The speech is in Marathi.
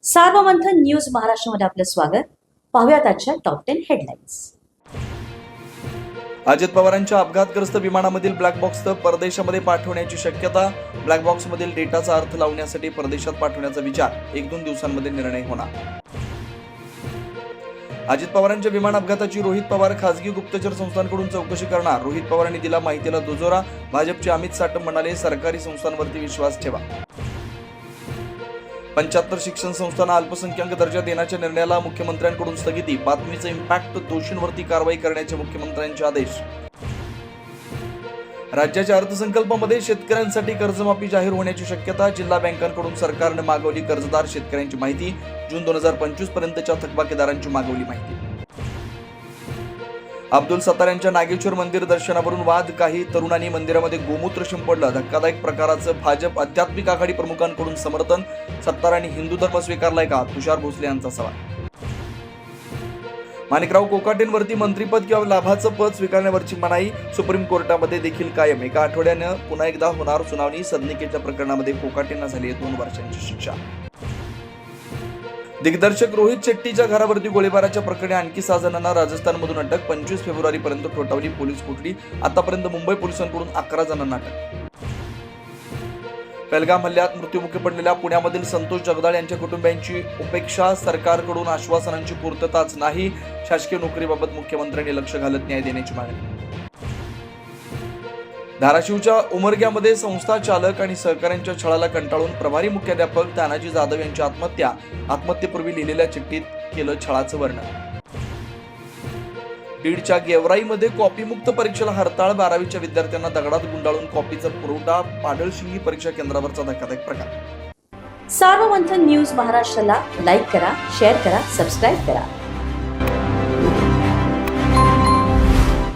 सार्वमंथन न्यूज महाराष्ट्रामध्ये आपलं स्वागत. पाहूयात आजच्या टॉप 10 हेडलाईन्स. अजित पवारांच्या अपघातग्रस्त विमानामधील ब्लॅक बॉक्स परदेशामध्ये पाठवण्याची शक्यता. ब्लॅक बॉक्समधील डेटाचा अर्थ लावण्यासाठी परदेशात पाठवण्याचा विचार 1-2 दिवसांमध्ये निर्णय होणार. अजित पवारांच्या विमान अपघाताची रोहित पवार खासगी गुप्तचर संस्थांकडून चौकशी करणार. रोहित पवारांनी दिला माहितीला दुजोरा. भाजपचे अमित साटम म्हणाले, सरकारी संस्थांवरती विश्वास ठेवा. 75 शिक्षण संस्थांना अल्पसंख्याक दर्जा देण्याच्या निर्णयाला मुख्यमंत्र्यांकडून स्थगिती. बातमीचा इम्पॅक्ट, दोषींवरती कारवाई करण्याचे मुख्यमंत्र्यांचे आदेश. राज्याच्या अर्थसंकल्पामध्ये शेतकऱ्यांसाठी कर्जमाफी जाहीर होण्याची शक्यता. जिल्हा बँकांकडून सरकारने मागवली कर्जदार शेतकऱ्यांची माहिती. जून 2025 पर्यंतच्या थकबाकीदारांची मागवली माहिती. अब्दुल सत्तार यांच्या नागेश्वर मंदिर दर्शनावरून वाद. काही तरुणांनी मंदिरामध्ये गोमूत्र शिंपडलं. धक्कादायक प्रकाराचं भाजप आध्यात्मिक आघाडी प्रमुखांकडून समर्थन. सत्तारांनी हिंदू धर्म स्वीकारलाय का? तुषार भोसले यांचा सवाल. माणिकराव कोकाटेंवरती मंत्रीपद किंवा लाभाचं पद स्वीकारण्यावरची मनाई सुप्रीम कोर्टामध्ये देखील कायम. एका आठवड्यानं पुन्हा एकदा होणार सुनावणी. सदनिकेच्या प्रकरणामध्ये कोकाटेंना झाली 2 वर्षांची शिक्षा. दिग्दर्शक रोहित शेट्टीच्या घरावरती गोळीबाराच्या प्रकरणी आणखी 6 जणांना राजस्थानमधून अटक. 25 फेब्रुवारीपर्यंत ठोठावली पोलीस कोठडी. आतापर्यंत मुंबई पोलिसांकडून 11 जणांना अटक. पहलगाम हल्ल्यात मृत्युमुखी पडलेल्या पुण्यामधील संतोष जगदाळ यांच्या कुटुंबियांची उपेक्षा. सरकारकडून आश्वासनांची पूर्तताच नाही. शासकीय नोकरीबाबत मुख्यमंत्र्यांनी लक्ष घालत न्याय देण्याची मागणी. धाराशिवच्या उमरग्यामध्ये संस्था चालक आणि सहकाऱ्यांच्या छळाला कंटाळून प्रभारी मुख्याध्यापक तानाजी जाधव यांची आत्महत्या. आत्महत्येपूर्वी लिहिलेल्या चिठ्ठीत केलं छळाचं वर्णन. बीडच्या गेवराईमध्ये कॉपीमुक्त परीक्षेला हरताळ. 12वीच्या विद्यार्थ्यांना दगडात गुंडाळून कॉपीचा पुरवठा. पाडळशिंगी परीक्षा केंद्रावरचा धक्कादायक प्रकार. सार्वमंथन न्यूज महाराष्ट्राला लाईक करा, शेअर करा, सबस्क्राईब करा.